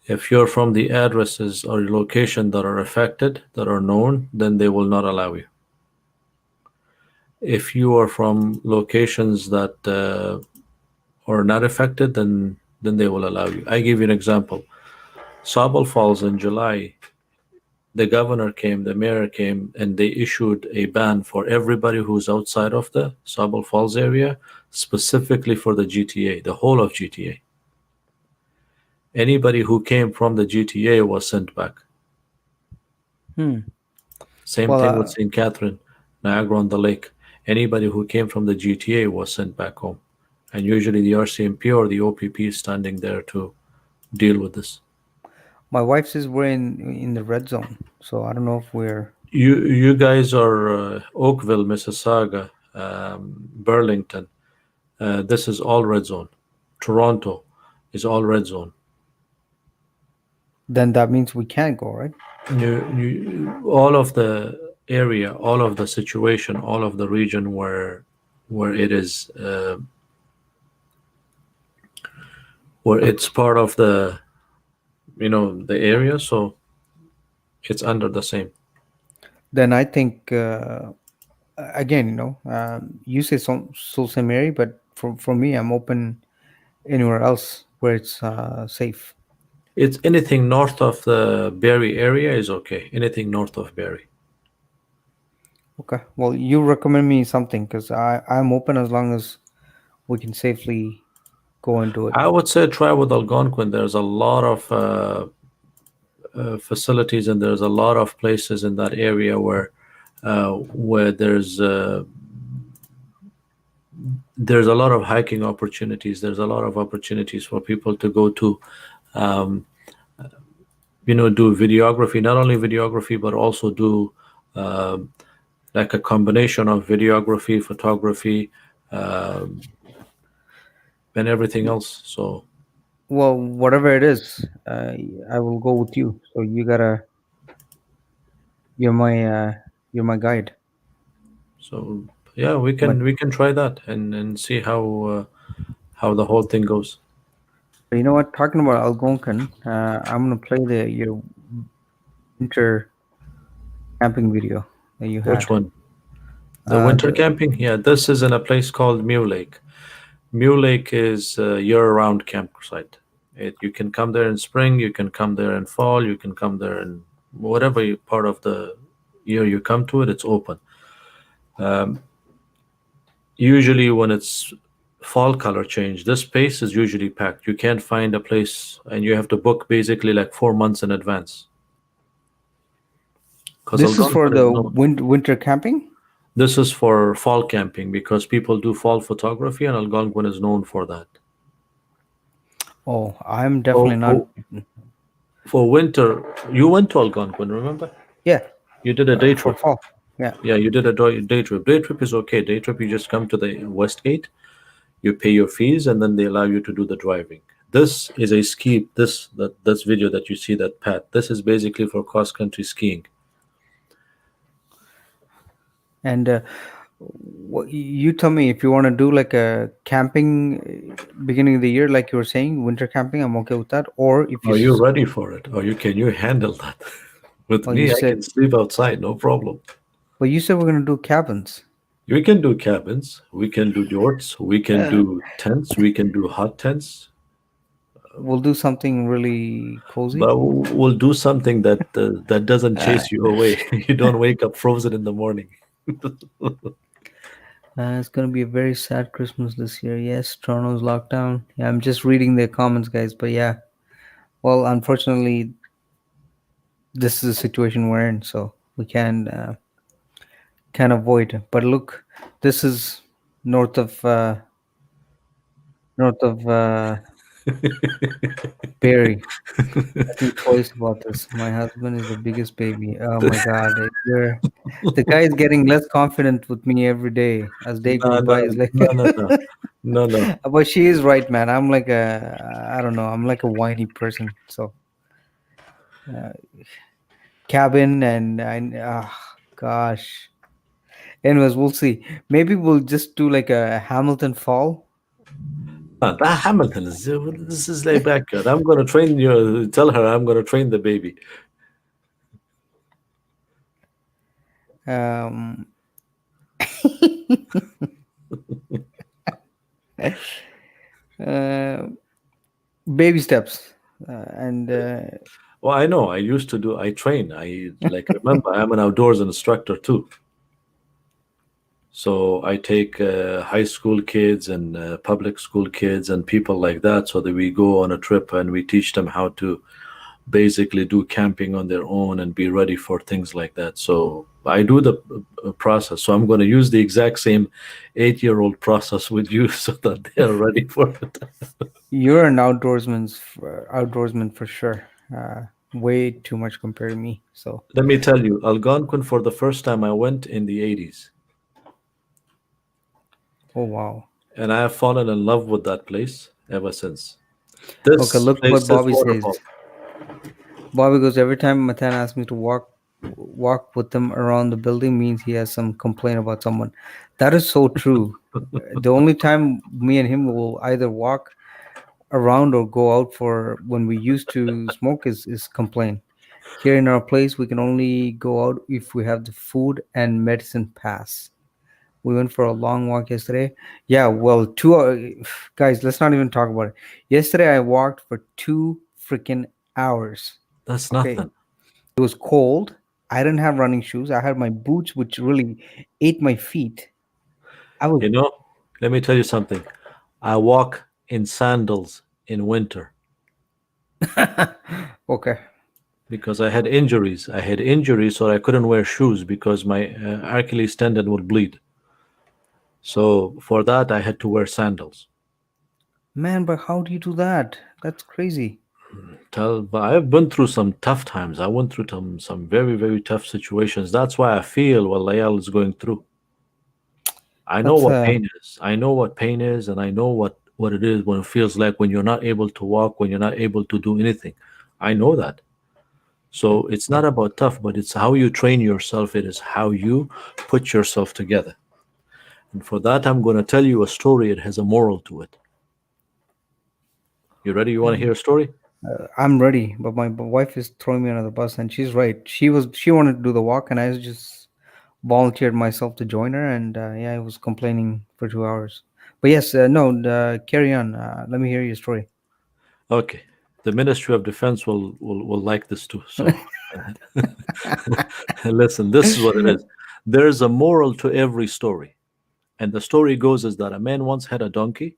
If you're from the addresses or location that are affected, that are known, then they will not allow you. If you are from locations that are not affected, then they will allow you. I give you an example. Sabal Falls in July, the governor came, the mayor came, and they issued a ban for everybody who's outside of the Sabal Falls area, specifically for the GTA, the whole of GTA. Anybody who came from the GTA was sent back. hmm. Same Well, thing with St. Catherine, Niagara on the Lake. Anybody who came from the GTA was sent back home. And usually the RCMP or the OPP is standing there to deal with this. My wife says we're in the red zone, so I don't know if we're. You guys are Oakville, Mississauga, Burlington. This is all red zone. Toronto is all red zone. Then that means we can't go, right? All of the area, all of the situation, all of the region where it is where it's part of the the area, so it's under the same. Then I think again, you say so same area, but for me, I'm open anywhere else where it's safe. It's anything north of the Barrie area is okay. Anything north of Barrie. Okay. Well, you recommend me something because I'm open as long as we can safely go and do it. I would say try with Algonquin. There's a lot of facilities and there's a lot of places in that area where there's a lot of hiking opportunities. There's a lot of opportunities for people to go to, um, do videography. Not only videography, but also do um like a combination of videography, photography, um, and everything else. So, Well, whatever it is, I will go with you. So you're my uh, you're my guide. so yeah, we But can try that and see how the whole thing goes. you know what? Talking about Algonquin, I'm gonna play the your winter camping video that you Which had. one? The winter The camping? Yeah, this is in a place called Mew Lake. Mew Lake is a year-round campsite. You can come there in spring, you can come there in fall, you can come there in whatever part of the year you come to it. It's open. Um, Usually, when it's fall color change, this space is usually packed. You can't find a place, and you have to book basically like 4 months in advance because this is for Algonquin is the known. winter camping. This is for fall camping because people do fall photography, and Algonquin is known for that. Oh, I'm For definitely not. for, for winter, you went to Algonquin, remember? Yeah, You did a day for trip. fall. Yeah. Yeah, you did a day trip. Day trip is okay. Day trip, you just come to the West Gate, you pay your fees, and then they allow you to do the driving. This is a ski. This video that you see, that path. This is basically for cross country skiing. And you tell me if you want to do like a camping beginning of the year, like you were saying, winter camping. I'm okay with that. Or if Are you ready for it? Can you handle that? With well, you me, I said, can sleep outside, no problem. well, you said we're gonna do cabins. We can do cabins, we can do yurts, we can Uh, do tents, we can do hot tents, we'll do something really but cozy. we'll do something that doesn't Uh, chase you away. You don't wake up frozen in the morning. it's gonna be a very sad Christmas this year. Yes, Toronto's locked down. Yeah, I'm just reading the comments, guys. But yeah, well, unfortunately, this is a situation we're in, so we can't avoid. But look, this is north of uh, north of Barrie. I think twice about this. My husband is the biggest baby. Oh my God, you're the guy is getting less confident with me every day as day No, goes no, by. Is like, no, no, no, no, no. but she is right, man. I'm like I don't know. I'm like a whiny person. So uh, cabin and gosh. Anyways, we'll see. Maybe we'll just do like a Hamilton Fall. That Hamilton is this is laid back, kid. I'm gonna train you. Tell her I'm gonna train the baby. Um, uh, baby steps, and Well, I know. I used to do. I train. I like remember. I'm an outdoors instructor too. So I take high school kids and public school kids and people like that, so that we go on a trip and we teach them how to basically do camping on their own and be ready for things like that. So I do the process. So I'm going to use the exact same 8-year-old process with you so that they're ready for it. You're an outdoorsman for sure. Way too much compared to me. So, Let me tell you, Algonquin for the first time I went in the 80s, oh wow. and I have fallen in love with that place ever since. Okay, This look what place is Bobby says. waterfall. Bobby goes, every time Matan asks me to walk with him around the building means he has some complaint about someone. That is so true. The only time me and him will either walk around or go out for when we used to smoke is complain. Here in our place, we can only go out if we have the food and medicine pass. We went for a long walk yesterday. Yeah, well, guys, let's not even talk about it. Yesterday, I walked for 2 freaking hours. That's Okay, nothing. it was cold. I didn't have running shoes. I had my boots, which really ate my feet. I was You know, let me tell you something. I walk in sandals in winter okay. because I had injuries. I had injuries, so I couldn't wear shoes because my Achilles tendon would bleed. So for that, I had to wear sandals. Man, but how do you do that? That's crazy. But I've been through some tough times. I went through some very, very tough situations. That's why I feel what Layal is going through. I know That's what pain is. I know what pain is, and I know what it is when it feels like when you're not able to walk, when you're not able to do anything. I know that. So it's not about tough, but it's how you train yourself. It is how you put yourself together. And for that, I'm going to tell you a story. It has a moral to it. You ready? You want to hear a story? I'm ready, but my wife is throwing me under the bus, and she's right. She wanted to do the walk, and I just volunteered myself to join her, and yeah, I was complaining for 2 hours. But yes, no, carry on. Let me hear your story. Okay. The Ministry of Defense will like this too. So listen, this is what it is. There's a moral to every story. And the story goes is that a man once had a donkey,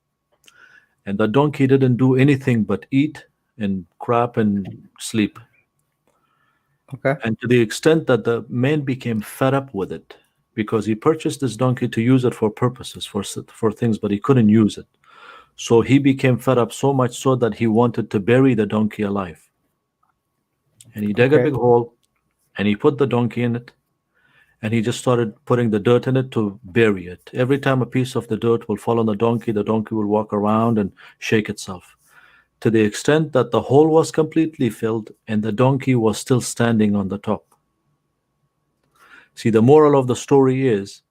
and the donkey didn't do anything but eat and crap and sleep. Okay, And to the extent that the man became fed up with it because he purchased this donkey to use it for purposes, for things, but he couldn't use it. So he became fed up so much so that he wanted to bury the donkey alive. And he dug a okay, big hole and he put the donkey in it and he just started putting the dirt in it to bury it. Every time a piece of the dirt will fall on the donkey will walk around and shake itself. To the extent that the hole was completely filled and the donkey was still standing on the top. See, the moral of the story is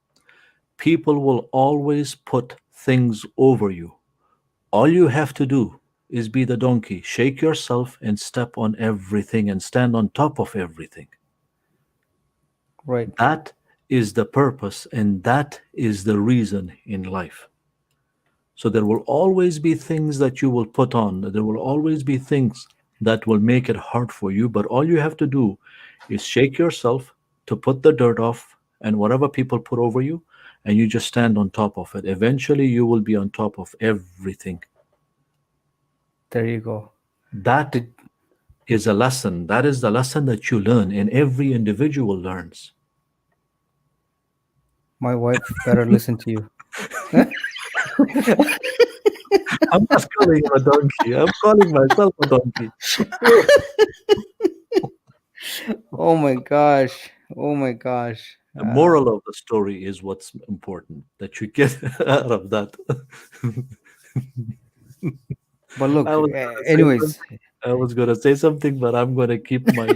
people will always put things over you. All you have to do is be the donkey, shake yourself and step on everything and stand on top of everything. right. That is the purpose and that is the reason in life. So there will always be things that you will put on. There will always be things that will make it hard for you. But all you have to do is shake yourself to put the dirt off and whatever people put over you, and you just stand on top of it. Eventually, you will be on top of everything. There you go. That Did is a lesson. That is the lesson that you learn, and every individual learns. my wife better listen to you? I'm not calling him a donkey. I'm calling myself a donkey. Oh my gosh. Oh my gosh. The moral of the story is what's important that you get out of that. But I look, was gonna say anyways, something. I was gonna say something, but I'm gonna keep my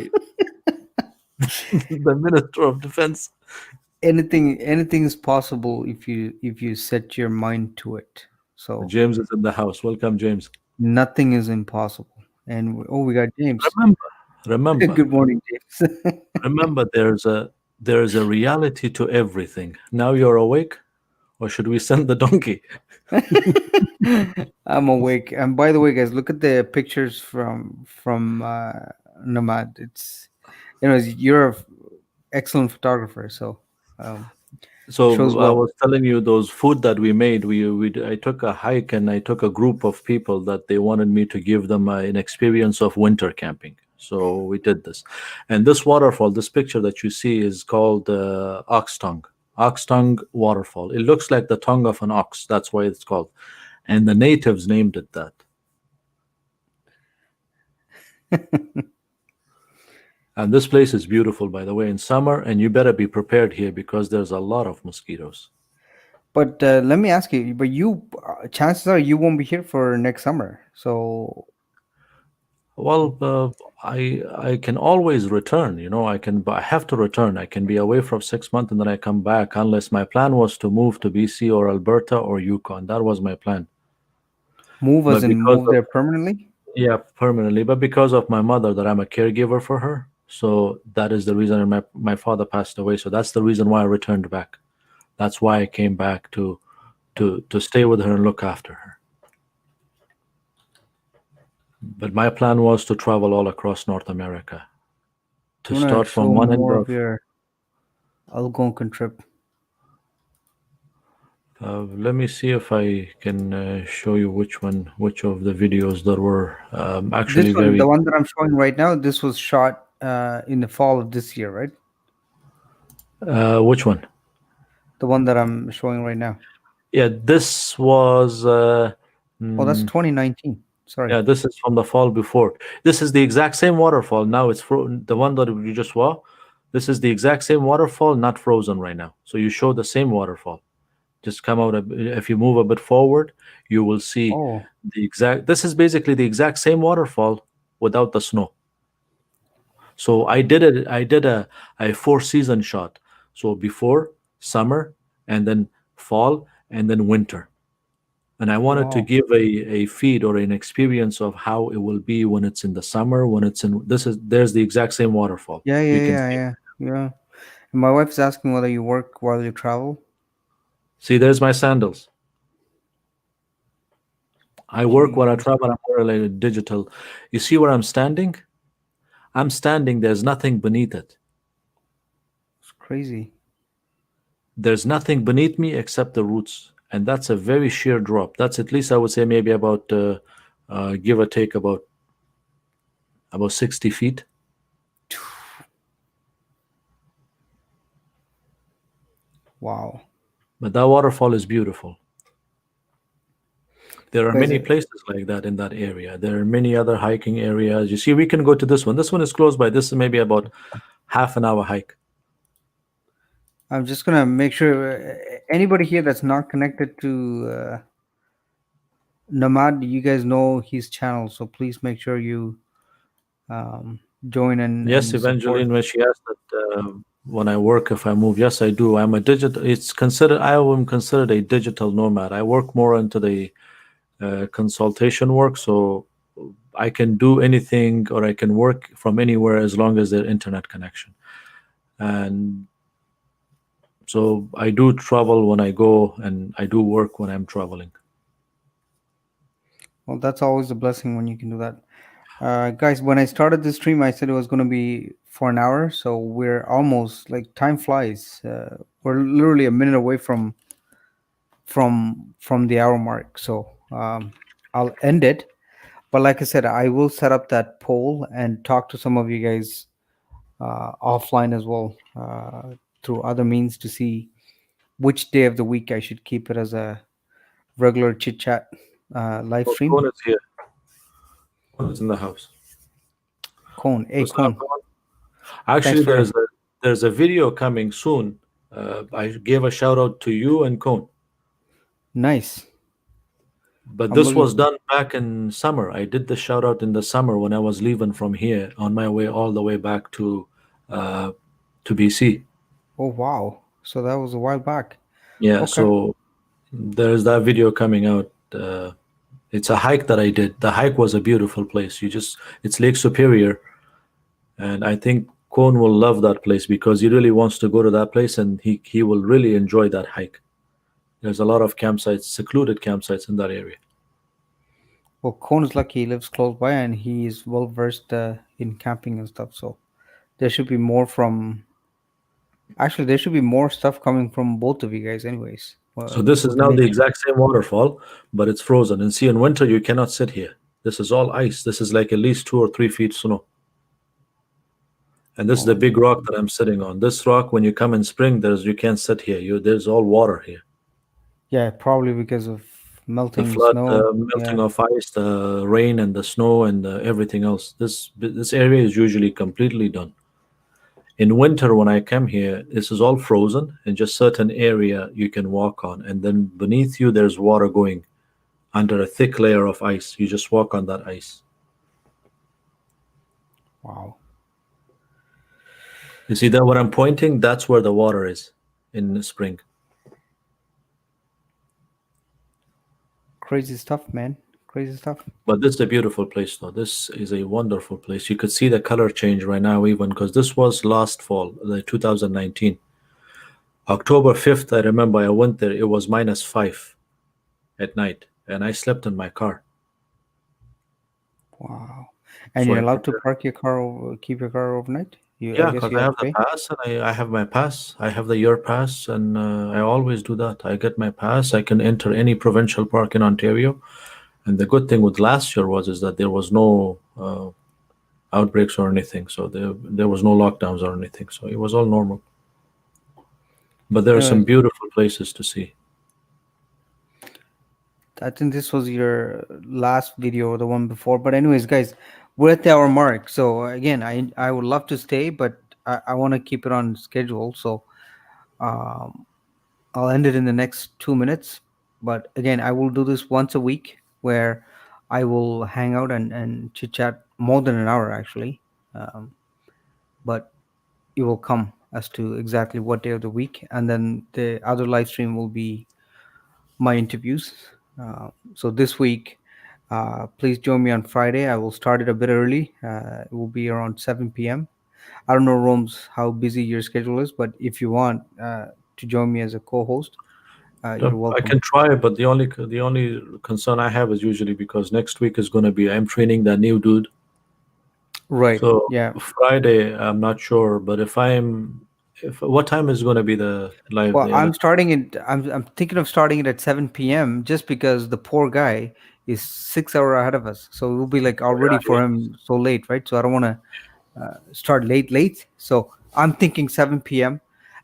the Minister of Defense. anything is possible if you set your mind to it. So James is in the house. Welcome, James. nothing is impossible. And oh, we got James. Remember, remember, Good morning, James. remember. There's a reality to everything. Now you're awake, or should we send the donkey? I'm awake. And by the way, guys, look at the pictures from Nomad. It's you're an excellent photographer, so um, shows So I well. was telling you those food that we made. I took a hike and I took a group of people that they wanted me to give them an experience of winter camping. So we did this, and this waterfall, this picture that you see is called Ox tongue waterfall. It looks like the tongue of an ox. That's why it's called, and the natives named it that. And this place is beautiful, by the way, in summer, and you better be prepared here because there's a lot of mosquitoes. But let me ask you. But chances are you won't be here for next summer. So Well, I can always return. I have to return. I can be away for 6 months and then I come back. Unless my plan was to move to BC or Alberta or Yukon. That was my plan. move as But in because move of there permanently. Yeah, permanently. But because of my mother, that I'm a caregiver for her, so that is the reason. And my father passed away, so that's the reason why I returned back. That's why I came back to stay with her and look after her. But my plan was to travel all across North America, Do to you want to start from show one end more of of. your Algonquin trip? Let me see if I can show you which of the videos that were This actually one, the very. one that I'm showing right now, this was shot in the fall of this year, right? Which one? The one that I'm showing right now. Yeah, this was. Oh, that's mm, 2019. Sorry. Yeah, this is from the fall before. This is the exact same waterfall. Now the one that you just saw. This is the exact same waterfall, not frozen right now. So you show the same waterfall. Just come out if you move a bit forward, you will see Oh, the exact. This is basically the exact same waterfall without the snow. So I did a four-season shot. So before summer, and then fall, and then winter. And I wanted to wow. give a feed or an experience of how it will be when it's in the summer, when it's in there's the exact same waterfall. Yeah, You yeah, can yeah, see. yeah, yeah. And my wife's asking whether you work while you travel. See, there's my sandals. I work when I Jesus, travel. I'm more like a digital. You see where I'm standing? I'm standing. There's nothing beneath it. it's crazy. There's nothing beneath me except the roots, and that's a very sheer drop. That's at least I would say maybe about give or take about 60 feet. Wow. But that waterfall is beautiful. There are Guys, many places like that in that area. There are many other hiking areas. You see, we can go to this one. This one is close by. This is maybe about half an hour hike. I'm just gonna make sure anybody here that's not connected to Namad, you guys know his channel, so please make sure you um, join Yes, and support. Evangeline, when she asked that when I work, if I move, yes, I do. I'm a digital. I am considered a digital nomad. I work more into the consultation work, so I can do anything or I can work from anywhere as long as there's internet connection. And so I do travel when I go, and I do work when I'm traveling. Well, that's always a blessing when you can do that. Guys, when I started this stream, I said it was going to be for an hour, so we're almost like time flies. We're literally a minute away from the hour mark. So I'll end it. But like I said, I will set up that poll and talk to some of you guys offline as well through other means to see which day of the week I should keep it as a regular chit chat live Oh, stream. Cone is here. Cone is in the house. Cone, hey What's up, Cone, Cone? thanks Actually, for there's a video coming soon. I gave a shout out to you and Cone, nice. but I'm this looking. was done back in summer. I did the shout out in the summer when I was leaving from here on my way all the way back uh, to BC. Oh wow! So that was a while back. Yeah, Okay. so there's that video coming out. It's a hike that I did. The hike was a beautiful place. It's Lake Superior, and I think Cone will love that place because he really wants to go to that place, and he will really enjoy that hike. There's a lot of campsites, secluded campsites in that area. Well, Cone is lucky he lives close by and he is well versed in camping and stuff. So there should be more from. Actually, there should be more stuff coming from both of you guys, anyways. So this is now the exact same waterfall, but it's frozen. And see, in winter you cannot sit here. This is all ice. This is like at least 2 or 3 feet snow. And this is the Oh, big rock that I'm sitting on. This rock, when you come in spring, you can't sit here. There's all water here. yeah, probably because of The melting flood, snow. the melting Yeah. of ice, the rain and the snow and everything else. This area is usually completely done. In winter, when I come here, this is all frozen, and just certain area you can walk on, and then beneath you there's water going under a thick layer of ice. You just walk on that ice. Wow. You see that what I'm pointing? That's where the water is in the spring. Crazy stuff, man. Crazy stuff. But this is a beautiful place, though. This is a wonderful place. You could see the color change right now, even because this was last fall, the 2019. October 5th, I remember I went there, it was -5 at night, and I slept in my car. Wow. And So you're I allowed to prepared. park your car, keep your car overnight? I Yeah, guess because you I have to have the pay. pass and I have my pass. I have the year pass, and I always do that. I get my pass. I can enter any provincial park in Ontario. And the good thing with last year was is that there was no outbreaks or anything, so there was no lockdowns or anything. So it was all normal. But there are some Anyways, beautiful places to see. I think this was your last video or the one before. But anyways, guys, we're at the hour mark. So again, I would love to stay, but I want to keep it on schedule. So um, I'll end it in the next 2 minutes. But again, I will do this once a week where I will hang out and chit chat more than an hour actually. Um, but it will come as to exactly what day of the week, and then the other live stream will be my interviews. So this week, please join me on Friday. I will start it a bit early. It will be around 7 p.m. I don't know, Rome's, how busy your schedule is, but if you want to join me as a co-host, you're I welcome. can try, but the only concern I have is usually because next week is going to be I'm training that new dude. Right. So Yeah. Friday, I'm not sure, but if what time is going to be the live Well, the I'm LS? starting it. I'm thinking of starting it at 7 p.m. just because the poor guy is 6 hour ahead of us, so it will be like already Yeah, for him so late, right? So I don't want to start late. So I'm thinking 7 p.m.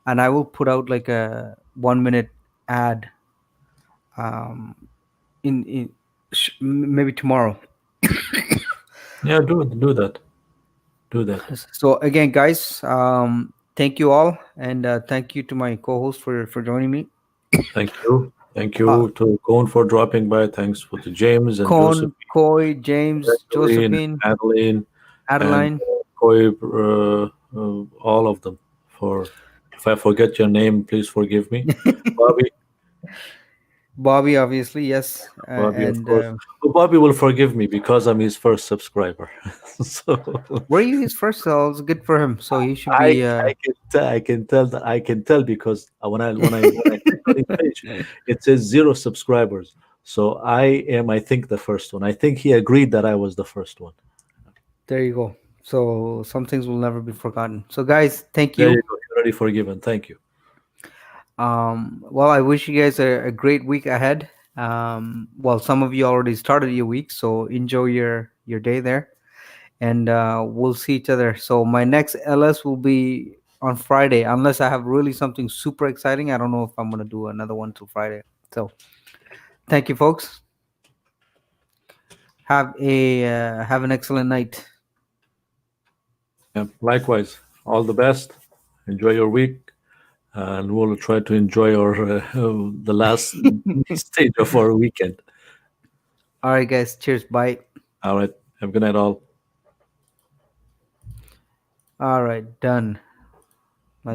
and I will put out like a 1 minute ad um, in maybe tomorrow. yeah, do that, do that. So again, guys, thank you all, and thank you to my co-host for joining me. Thank Uh, you to Cohen for dropping by. Thanks for to James and Joseph, Con, Coy, James, Gregory, Josephine, Adeline, and Adeline, Koi, all of them. For if I forget your name, please forgive me. Bobby, Bobby, obviously, yes, Bobby, of and course. But Bobby will forgive me because I'm his first subscriber. So were you his first? So it's good for him. So he should I be. I can tell because when I click on his page, it says 0 subscribers. So I think the first one. I think he agreed that I was the first one. There you go. So some things will never be forgotten. So guys, thank There you. you go. You're already forgiven. Thank you. Well, I wish you guys a great week ahead. Well, some of you already started your week, so enjoy your day there, and we'll see each other. So my next LS will be on Friday, unless I have really something super exciting. I don't know if I'm gonna do another one till Friday. So thank you, folks. Have an excellent night. Yeah. Likewise. All the best. Enjoy your week, and we'll try to enjoy our the last stage of our weekend. All right, guys. Cheers. Bye. All right. Have a good night, all. All right. Done.